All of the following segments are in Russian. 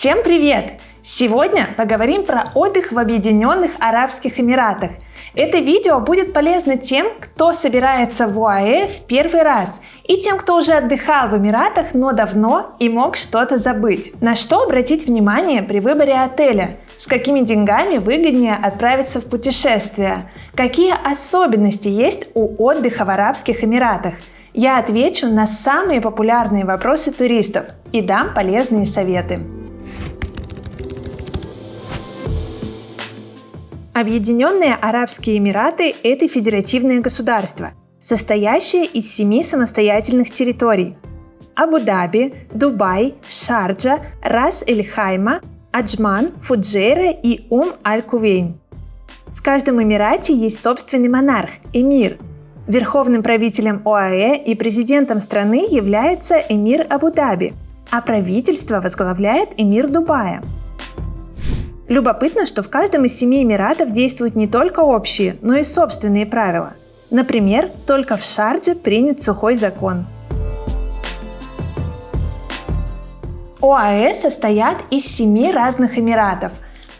Всем привет! Сегодня поговорим про отдых в Объединенных Арабских Эмиратах. Это видео будет полезно тем, кто собирается в ОАЭ в первый раз, и тем, кто уже отдыхал в Эмиратах, но давно и мог что-то забыть. На что обратить внимание при выборе отеля? С какими деньгами выгоднее отправиться в путешествие? Какие особенности есть у отдыха в Арабских Эмиратах? Я отвечу на самые популярные вопросы туристов и дам полезные советы. Объединенные Арабские Эмираты – это федеративное государство, состоящее из 7 самостоятельных территорий – Абу-Даби, Дубай, Шарджа, Рас-эль-Хайма, Аджман, Фуджейра и Аль-Кувейн. В каждом эмирате есть собственный монарх – эмир. Верховным правителем ОАЭ и президентом страны является эмир Абу-Даби, а правительство возглавляет эмир Дубая. Любопытно, что в каждом из 7 эмиратов действуют не только общие, но и собственные правила. Например, только в Шардже принят сухой закон. ОАЭ состоят из 7 разных эмиратов.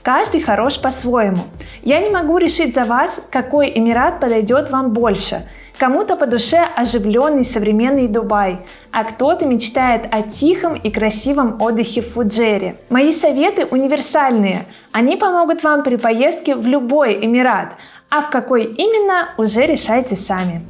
Каждый хорош по-своему. Я не могу решить за вас, какой эмират подойдет вам больше. Кому-то по душе оживленный современный Дубай, а кто-то мечтает о тихом и красивом отдыхе в Фуджейре. Мои советы универсальные. Они помогут вам при поездке в любой эмират, а в какой именно, уже решайте сами.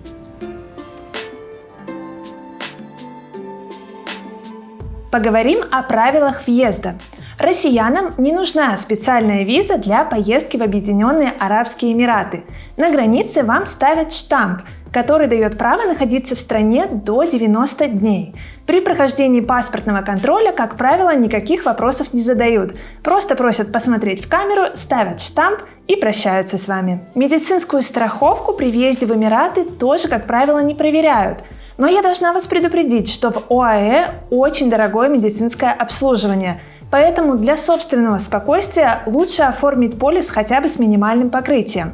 Поговорим о правилах въезда. Россиянам не нужна специальная виза для поездки в Объединенные Арабские Эмираты. На границе вам ставят штамп, который дает право находиться в стране до 90 дней. При прохождении паспортного контроля, как правило, никаких вопросов не задают. Просто просят посмотреть в камеру, ставят штамп и прощаются с вами. Медицинскую страховку при въезде в Эмираты тоже, как правило, не проверяют. Но я должна вас предупредить, что в ОАЭ очень дорогое медицинское обслуживание. Поэтому для собственного спокойствия лучше оформить полис хотя бы с минимальным покрытием.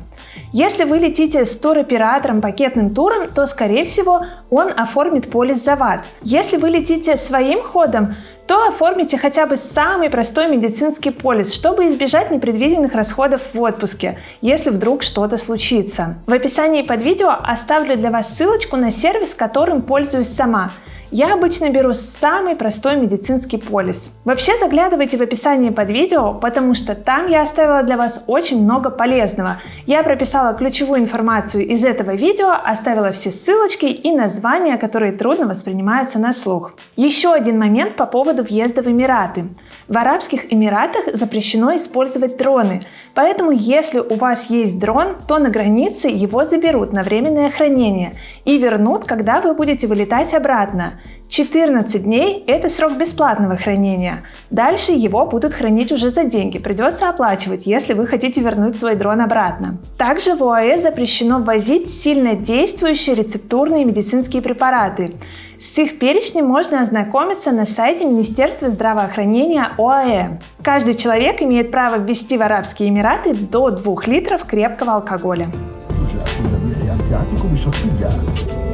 Если вы летите с туроператором пакетным туром, то, скорее всего, он оформит полис за вас. Если вы летите своим ходом, то оформите хотя бы самый простой медицинский полис, чтобы избежать непредвиденных расходов в отпуске, если вдруг что-то случится. В описании под видео оставлю для вас ссылочку на сервис, которым пользуюсь сама. Я обычно беру самый простой медицинский полис. Вообще заглядывайте в описание под видео, потому что там я оставила для вас очень много полезного. Я прописала ключевую информацию из этого видео, оставила все ссылочки и названия, которые трудно воспринимаются на слух. Еще один момент по поводу въезда в Эмираты. В Арабских Эмиратах запрещено использовать дроны, поэтому если у вас есть дрон, то на границе его заберут на временное хранение и вернут, когда вы будете вылетать обратно. 14 дней – это срок бесплатного хранения. Дальше его будут хранить уже за деньги, придется оплачивать, если вы хотите вернуть свой дрон обратно. Также в ОАЭ запрещено ввозить сильно действующие рецептурные медицинские препараты. С их перечнем можно ознакомиться на сайте Министерства здравоохранения ОАЭ. Каждый человек имеет право ввезти в Арабские Эмираты до 2 литров крепкого алкоголя.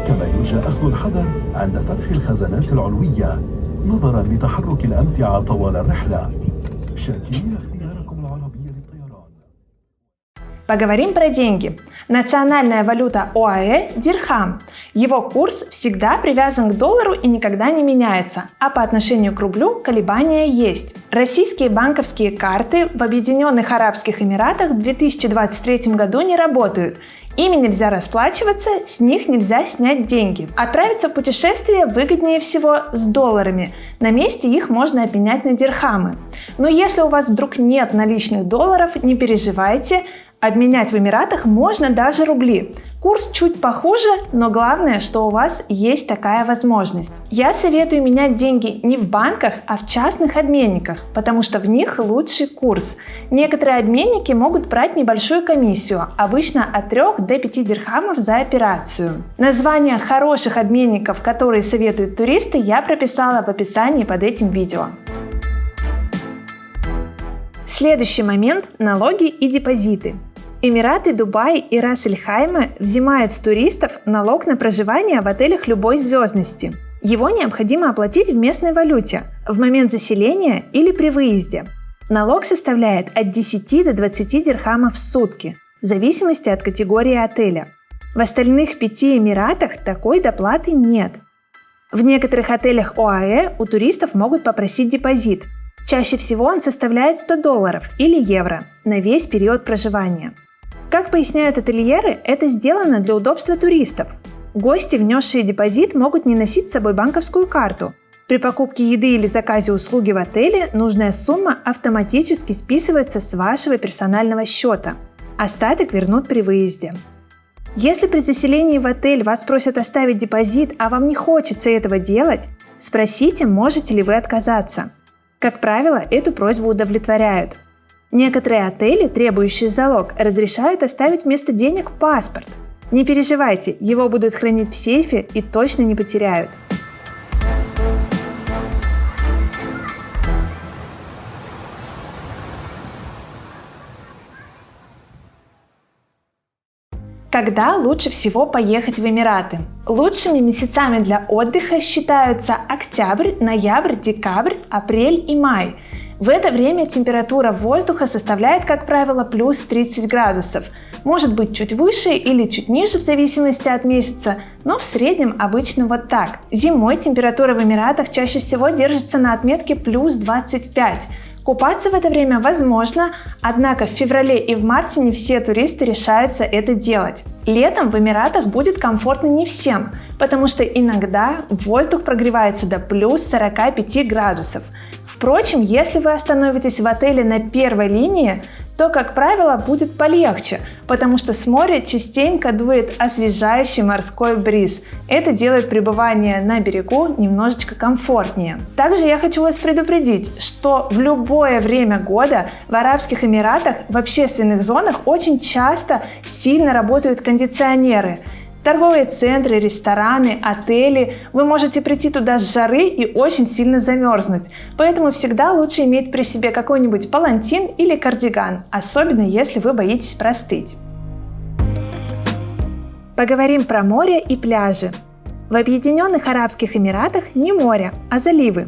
كما يرجى أخذ الحذر عند فتح الخزانات العلوية نظرا لتحرك الأمتعة طوال الرحلة. شاكرين اختياركم العربية للطيران. Поговорим про деньги. Национальная валюта ОАЭ – дирхам. Его курс всегда привязан к доллару и никогда не меняется, а по отношению к рублю колебания есть. Российские банковские карты в Объединенных Арабских Эмиратах в 2023 году не работают. Ими нельзя расплачиваться, с них нельзя снять деньги. Отправиться в путешествие выгоднее всего с долларами. На месте их можно обменять на дирхамы. Но если у вас вдруг нет наличных долларов, не переживайте. Обменять в Эмиратах можно даже рубли. Курс чуть похуже, но главное, что у вас есть такая возможность. Я советую менять деньги не в банках, а в частных обменниках, потому что в них лучший курс. Некоторые обменники могут брать небольшую комиссию, обычно от 3 до 5 дирхамов за операцию. Названия хороших обменников, которые советуют туристы, я прописала в описании под этим видео. Следующий момент – налоги и депозиты. Эмираты Дубай и Рас-эль-Хайма взимают с туристов налог на проживание в отелях любой звездности. Его необходимо оплатить в местной валюте в момент заселения или при выезде. Налог составляет от 10 до 20 дирхамов в сутки, в зависимости от категории отеля. В остальных 5 эмиратах такой доплаты нет. В некоторых отелях ОАЭ у туристов могут попросить депозит. Чаще всего он составляет $100 или евро на весь период проживания. Как поясняют ательеры, это сделано для удобства туристов. Гости, внесшие депозит, могут не носить с собой банковскую карту. При покупке еды или заказе услуги в отеле нужная сумма автоматически списывается с вашего персонального счета. Остаток вернут при выезде. Если при заселении в отель вас просят оставить депозит, а вам не хочется этого делать, спросите, можете ли вы отказаться. Как правило, эту просьбу удовлетворяют. Некоторые отели, требующие залог, разрешают оставить вместо денег паспорт. Не переживайте, его будут хранить в сейфе и точно не потеряют. Когда лучше всего поехать в Эмираты? Лучшими месяцами для отдыха считаются октябрь, ноябрь, декабрь, апрель и май. В это время температура воздуха составляет, как правило, плюс 30 градусов. Может быть чуть выше или чуть ниже в зависимости от месяца, но в среднем обычно вот так. Зимой температура в Эмиратах чаще всего держится на отметке плюс 25. Купаться в это время возможно, однако в феврале и в марте не все туристы решаются это делать. Летом в Эмиратах будет комфортно не всем, потому что иногда воздух прогревается до плюс 45 градусов. Впрочем, если вы остановитесь в отеле на первой линии, то, как правило, будет полегче, потому что с моря частенько дует освежающий морской бриз. Это делает пребывание на берегу немножечко комфортнее. Также я хочу вас предупредить, что в любое время года в Арабских Эмиратах в общественных зонах очень часто сильно работают кондиционеры. Торговые центры, рестораны, отели. Вы можете прийти туда с жары и очень сильно замерзнуть. Поэтому всегда лучше иметь при себе какой-нибудь палантин или кардиган, особенно если вы боитесь простыть. Поговорим про море и пляжи. В Объединенных Арабских Эмиратах не море, а заливы.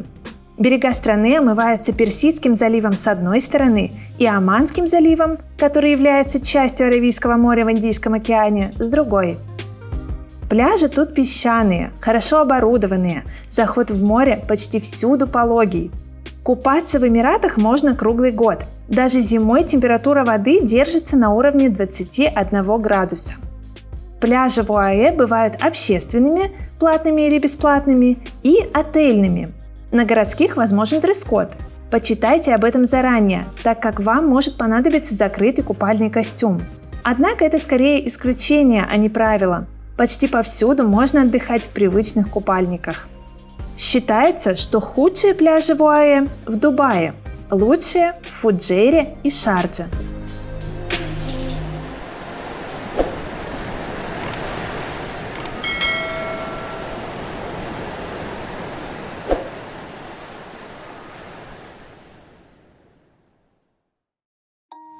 Берега страны омываются Персидским заливом с одной стороны и Оманским заливом, который является частью Аравийского моря в Индийском океане, с другой. Пляжи тут песчаные, хорошо оборудованные, заход в море почти всюду пологий. Купаться в Эмиратах можно круглый год. Даже зимой температура воды держится на уровне 21 градуса. Пляжи в ОАЭ бывают общественными, платными или бесплатными, и отельными. На городских возможен дресс-код. Почитайте об этом заранее, так как вам может понадобиться закрытый купальный костюм. Однако это скорее исключение, а не правило. Почти повсюду можно отдыхать в привычных купальниках. Считается, что худшие пляжи в ОАЭ в Дубае, лучшие в Фуджейре и Шардже.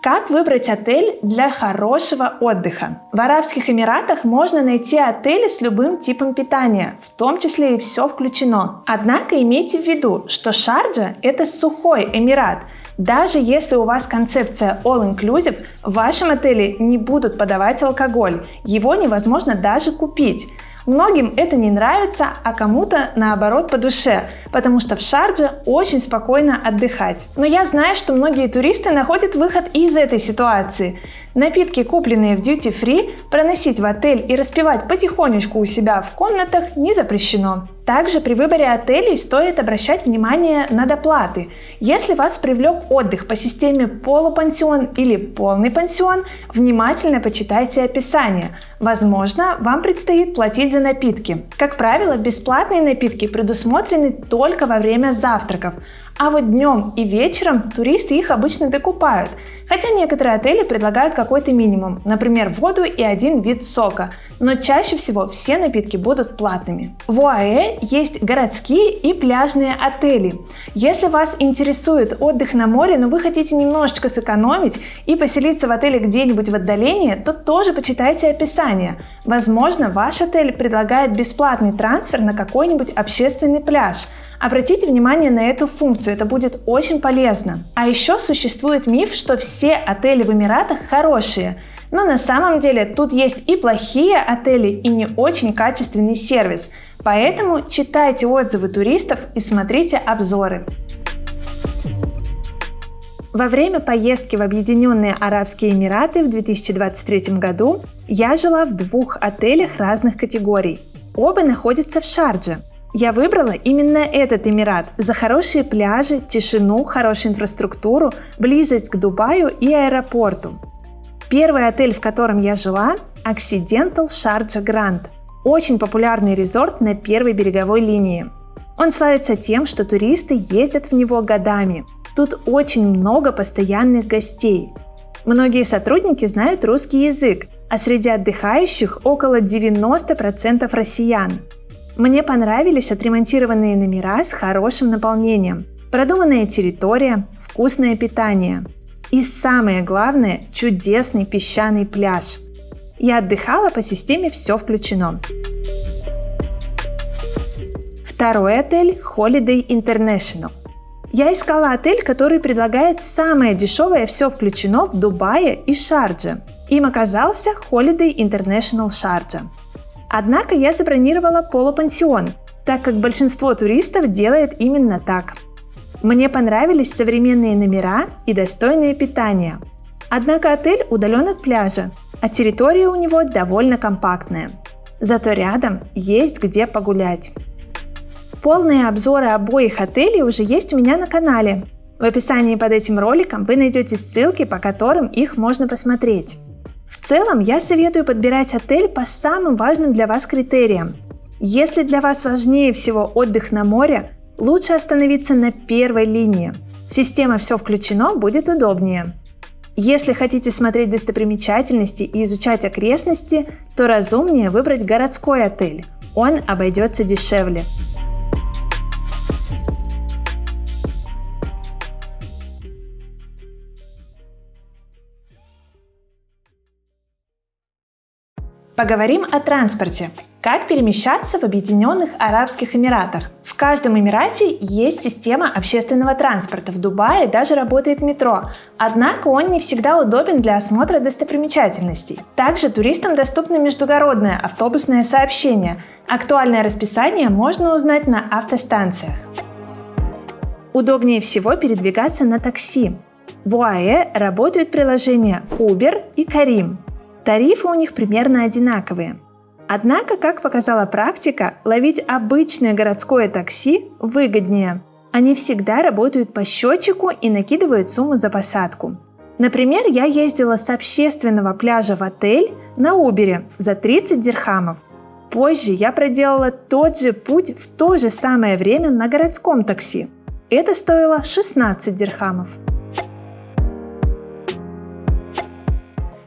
Как выбрать отель для хорошего отдыха? В Арабских Эмиратах можно найти отели с любым типом питания, в том числе и все включено. Однако имейте в виду, что Шарджа – это сухой Эмират. Даже если у вас концепция all-inclusive, в вашем отеле не будут подавать алкоголь, его невозможно даже купить. Многим это не нравится, а кому-то наоборот по душе, потому что в Шардже очень спокойно отдыхать. Но я знаю, что многие туристы находят выход из этой ситуации. Напитки, купленные в duty-free, проносить в отель и распивать потихонечку у себя в комнатах не запрещено. Также при выборе отелей стоит обращать внимание на доплаты. Если вас привлек отдых по системе полупансион или полный пансион, внимательно почитайте описание. Возможно, вам предстоит платить за напитки. Как правило, бесплатные напитки предусмотрены только во время завтраков, А вот днем и вечером туристы их обычно докупают, хотя некоторые отели предлагают какой-то минимум, например, воду и один вид сока, но чаще всего все напитки будут платными. В ОАЭ есть городские и пляжные отели. Если вас интересует отдых на море, но вы хотите немножечко сэкономить и поселиться в отеле где-нибудь в отдалении, то тоже почитайте описание. Возможно, ваш отель предлагает бесплатный трансфер на какой-нибудь общественный пляж. Обратите внимание на эту функцию, это будет очень полезно. А еще существует миф, что все отели в Эмиратах хорошие. Но на самом деле тут есть и плохие отели, и не очень качественный сервис. Поэтому читайте отзывы туристов и смотрите обзоры. Во время поездки в Объединенные Арабские Эмираты в 2023 году я жила в 2 отелях разных категорий. Оба находятся в Шардже. Я выбрала именно этот Эмират за хорошие пляжи, тишину, хорошую инфраструктуру, близость к Дубаю и аэропорту. Первый отель, в котором я жила – Occidental Sharjah Grand. Очень популярный резорт на первой береговой линии. Он славится тем, что туристы ездят в него годами. Тут очень много постоянных гостей. Многие сотрудники знают русский язык, а среди отдыхающих около 90% россиян. Мне понравились отремонтированные номера с хорошим наполнением, продуманная территория, вкусное питание. И самое главное – чудесный песчаный пляж. Я отдыхала по системе «Все включено». Второй отель – Holiday International. Я искала отель, который предлагает самое дешевое «Все включено» в Дубае и Шардже. Им оказался Holiday International Sharjah. Однако я забронировала полупансион, так как большинство туристов делает именно так. Мне понравились современные номера и достойное питание. Однако отель удален от пляжа, а территория у него довольно компактная. Зато рядом есть где погулять. Полные обзоры обоих отелей уже есть у меня на канале. В описании под этим роликом вы найдете ссылки, по которым их можно посмотреть. В целом, я советую подбирать отель по самым важным для вас критериям. Если для вас важнее всего отдых на море, лучше остановиться на первой линии. Система «Все включено» будет удобнее. Если хотите смотреть достопримечательности и изучать окрестности, то разумнее выбрать городской отель. Он обойдется дешевле. Поговорим о транспорте. Как перемещаться в Объединенных Арабских Эмиратах? В каждом Эмирате есть система общественного транспорта. В Дубае даже работает метро. Однако он не всегда удобен для осмотра достопримечательностей. Также туристам доступно междугородное автобусное сообщение. Актуальное расписание можно узнать на автостанциях. Удобнее всего передвигаться на такси. В ОАЭ работают приложения Uber и Careem. Тарифы у них примерно одинаковые. Однако, как показала практика, ловить обычное городское такси выгоднее. Они всегда работают по счетчику и накидывают сумму за посадку. Например, я ездила с общественного пляжа в отель на Uber за 30 дирхамов. Позже я проделала тот же путь в то же самое время на городском такси. Это стоило 16 дирхамов.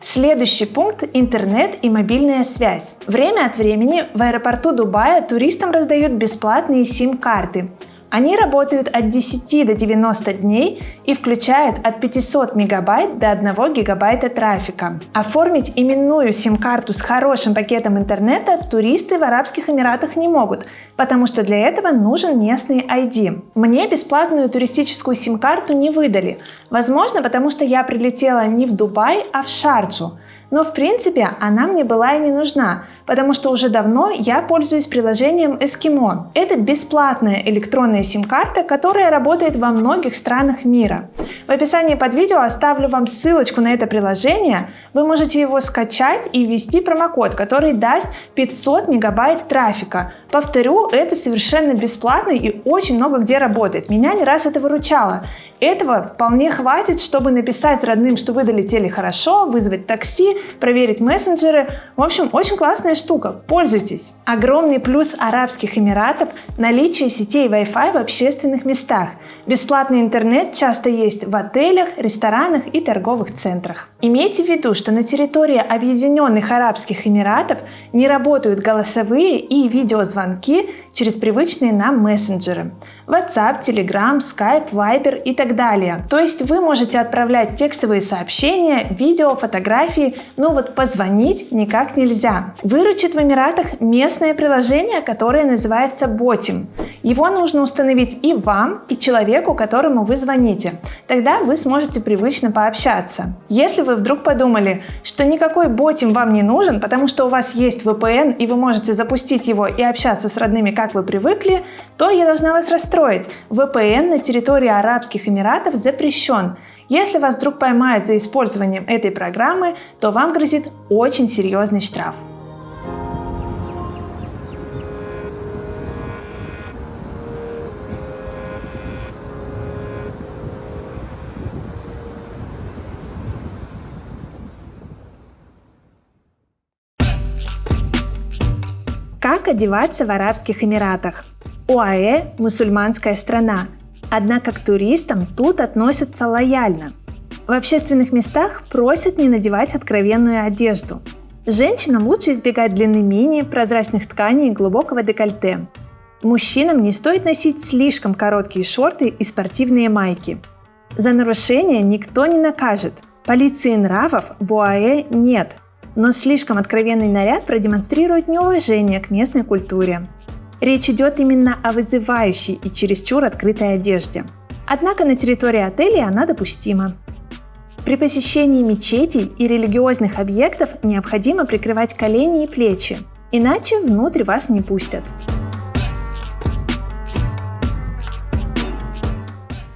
Следующий пункт – интернет и мобильная связь. Время от времени в аэропорту Дубая туристам раздают бесплатные сим-карты. Они работают от 10 до 90 дней и включают от 500 мегабайт до 1 гигабайта трафика. Оформить именную сим-карту с хорошим пакетом интернета туристы в Арабских Эмиратах не могут, потому что для этого нужен местный ID. Мне бесплатную туристическую сим-карту не выдали. Возможно, потому что я прилетела не в Дубай, а в Шарджу. Но в принципе она мне была и не нужна, потому что уже давно я пользуюсь приложением Eskimo. Это бесплатная электронная сим-карта, которая работает во многих странах мира. В описании под видео оставлю вам ссылочку на это приложение. Вы можете его скачать и ввести промокод, который даст 500 мегабайт трафика. Повторю, это совершенно бесплатно и очень много где работает. Меня не раз это выручало. Этого вполне хватит, чтобы написать родным, что вы долетели хорошо, вызвать такси, проверить мессенджеры. В общем, очень классная штука. Пользуйтесь. Огромный плюс Арабских Эмиратов – наличие сетей Wi-Fi в общественных местах. Бесплатный интернет часто есть в отелях, ресторанах и торговых центрах. Имейте в виду, что на территории Объединенных Арабских Эмиратов не работают голосовые и видеозвонки через привычные нам мессенджеры. WhatsApp, Telegram, Skype, Viber и так далее. То есть вы можете отправлять текстовые сообщения, видео, фотографии, но вот позвонить никак нельзя. Выручит в Эмиратах местное приложение, которое называется Ботим. Его нужно установить и вам, и человеку, которому вы звоните. Тогда вы сможете привычно пообщаться. Если вы вдруг подумали, что никакой Ботим вам не нужен, потому что у вас есть VPN и вы можете запустить его и общаться с родными, как вы привыкли, то я должна вас расстроить. VPN на территории Арабских Эмиратов запрещен. Если вас вдруг поймают за использованием этой программы, то вам грозит очень серьезный штраф. Как одеваться в Арабских Эмиратах? ОАЭ – мусульманская страна, однако к туристам тут относятся лояльно. В общественных местах просят не надевать откровенную одежду. Женщинам лучше избегать длины мини, прозрачных тканей и глубокого декольте. Мужчинам не стоит носить слишком короткие шорты и спортивные майки. За нарушение никто не накажет. Полиции нравов в ОАЭ нет, но слишком откровенный наряд продемонстрирует неуважение к местной культуре. Речь идет именно о вызывающей и чересчур открытой одежде. Однако на территории отелей она допустима. При посещении мечетей и религиозных объектов необходимо прикрывать колени и плечи, иначе внутрь вас не пустят.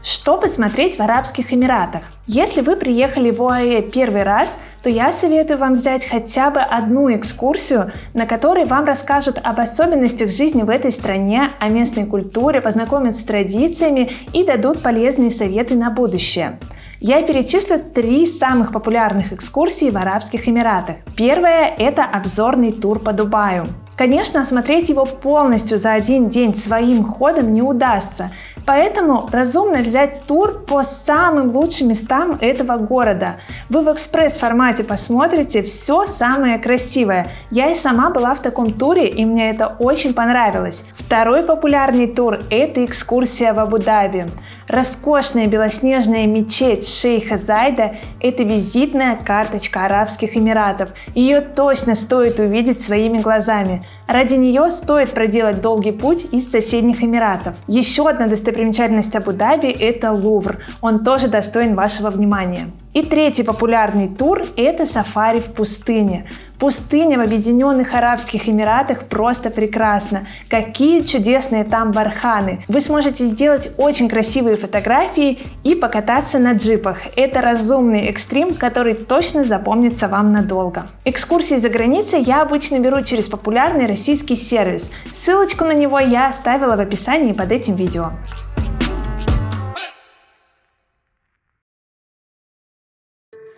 Что посмотреть в Арабских Эмиратах? Если вы приехали в ОАЭ первый раз, то я советую вам взять хотя бы одну экскурсию, на которой вам расскажут об особенностях жизни в этой стране, о местной культуре, познакомят с традициями и дадут полезные советы на будущее. Я перечислю 3 самых популярных экскурсии в Арабских Эмиратах. Первая – это обзорный тур по Дубаю. Конечно, осмотреть его полностью за один день своим ходом не удастся, поэтому разумно взять тур по самым лучшим местам этого города. Вы в экспресс-формате посмотрите все самое красивое. Я и сама была в таком туре, и мне это очень понравилось. Второй популярный тур – это экскурсия в Абу-Даби. Роскошная белоснежная мечеть шейха Зайда – это визитная карточка Арабских Эмиратов. Ее точно стоит увидеть своими глазами. Ради нее стоит проделать долгий путь из соседних Эмиратов. Еще одна достопримечательность Абу-Даби – это Лувр. Он тоже достоин вашего внимания. И третий популярный тур – это сафари в пустыне. Пустыня в Объединенных Арабских Эмиратах просто прекрасна. Какие чудесные там барханы! Вы сможете сделать очень красивые фотографии и покататься на джипах. Это разумный экстрим, который точно запомнится вам надолго. Экскурсии за границей я обычно беру через популярный российский сервис. Ссылочку на него я оставила в описании под этим видео.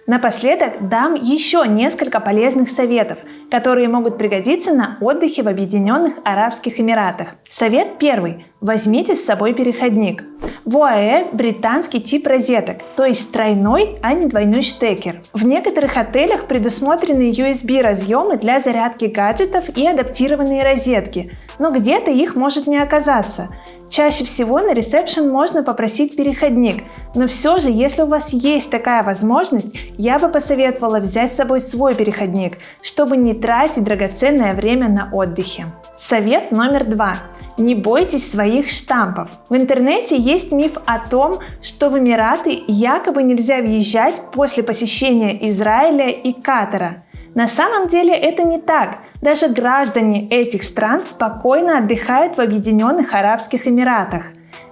Напоследок дам еще несколько полезных советов, которые могут пригодиться на отдыхе в Объединенных Арабских Эмиратах. Совет первый. Возьмите с собой переходник. В ОАЭ британский тип розеток, то есть тройной, а не двойной штекер. В некоторых отелях предусмотрены USB-разъемы для зарядки гаджетов и адаптированные розетки, но где-то их может не оказаться. Чаще всего на ресепшн можно попросить переходник, но все же, если у вас есть такая возможность, я бы посоветовала взять с собой свой переходник, чтобы не тратить драгоценное время на отдыхе. Совет номер 2. Не бойтесь своих штампов. В интернете есть миф о том, что в Эмираты якобы нельзя въезжать после посещения Израиля и Катара. На самом деле это не так. Даже граждане этих стран спокойно отдыхают в Объединенных Арабских Эмиратах.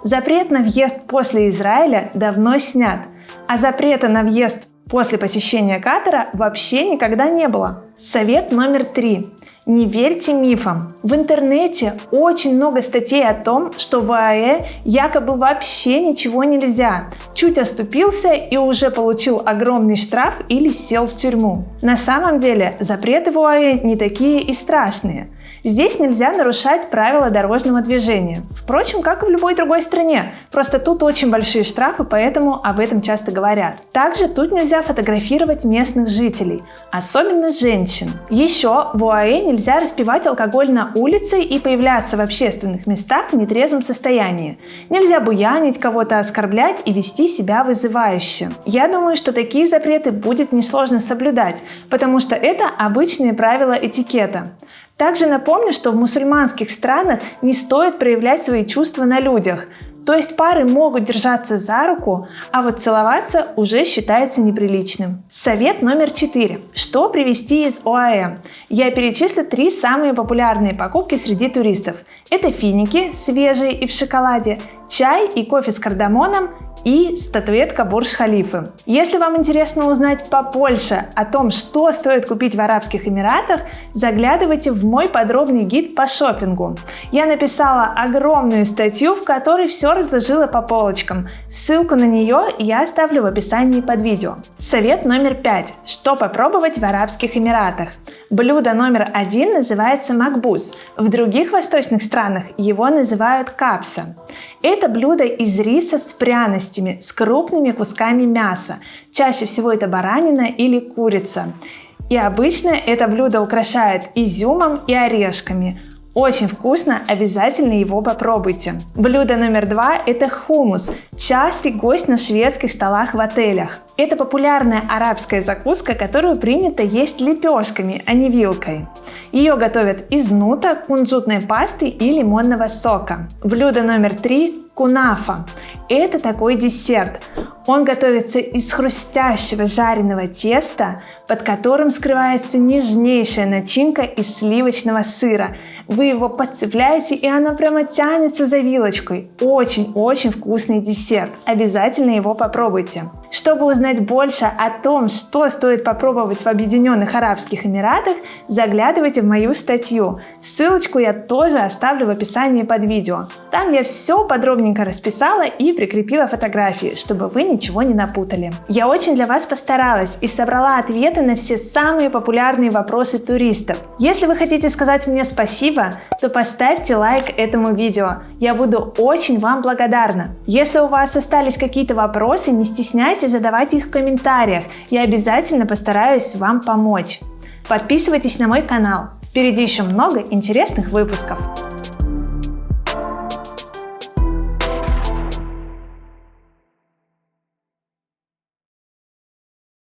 Запрет на въезд после Израиля давно снят, а запрета на въезд после посещения Катара вообще никогда не было. Совет номер 3. Не верьте мифам. В интернете очень много статей о том, что в ОАЭ якобы вообще ничего нельзя. Чуть оступился и уже получил огромный штраф или сел в тюрьму. На самом деле запреты в ОАЭ не такие и страшные. Здесь нельзя нарушать правила дорожного движения. Впрочем, как и в любой другой стране, просто тут очень большие штрафы, поэтому об этом часто говорят. Также тут нельзя фотографировать местных жителей, особенно женщин. Еще в ОАЭ нельзя распивать алкоголь на улице и появляться в общественных местах в нетрезвом состоянии. Нельзя буянить, кого-то оскорблять и вести себя вызывающе. Я думаю, что такие запреты будет несложно соблюдать, потому что это обычные правила этикета. Также напомню, что в мусульманских странах не стоит проявлять свои чувства на людях. То есть пары могут держаться за руку, а вот целоваться уже считается неприличным. Совет номер 4. Что привезти из ОАЭ? Я перечислю 3 самые популярные покупки среди туристов. Это финики, свежие и в шоколаде, чай и кофе с кардамоном и статуэтка Бурдж-Халифы. Если вам интересно узнать побольше о том, что стоит купить в Арабских Эмиратах, заглядывайте в мой подробный гид по шопингу. Я написала огромную статью, в которой все разложила по полочкам. Ссылку на нее я оставлю в описании под видео. Совет номер 5. Что попробовать в Арабских Эмиратах? Блюдо номер 1 называется макбуз. В других восточных странах его называют капса. Это блюдо из риса с пряностями, с крупными кусками мяса. Чаще всего это баранина или курица. И обычно это блюдо украшают изюмом и орешками. Очень вкусно, обязательно его попробуйте. Блюдо номер 2 – это хумус, частый гость на шведских столах в отелях. Это популярная арабская закуска, которую принято есть лепешками, а не вилкой. Ее готовят из нута, кунжутной пасты и лимонного сока. Блюдо номер 3 – кунафа. Это такой десерт. Он готовится из хрустящего жареного теста, под которым скрывается нежнейшая начинка из сливочного сыра. Вы его подцепляете, и оно прямо тянется за вилочкой. Очень-очень вкусный десерт. Обязательно его попробуйте. Чтобы узнать больше о том, что стоит попробовать в Объединенных Арабских Эмиратах, заглядывайте в мою статью. Ссылочку я тоже оставлю в описании под видео. Там я все подробненько расписала и прикрепила фотографии, чтобы вы ничего не напутали. Я очень для вас постаралась и собрала ответы на все самые популярные вопросы туристов. Если вы хотите сказать мне спасибо, то поставьте лайк этому видео. Я буду очень вам благодарна. Если у вас остались какие-то вопросы, не стесняйтесь задавать их в комментариях. Я обязательно постараюсь вам помочь. Подписывайтесь на мой канал. Впереди еще много интересных выпусков.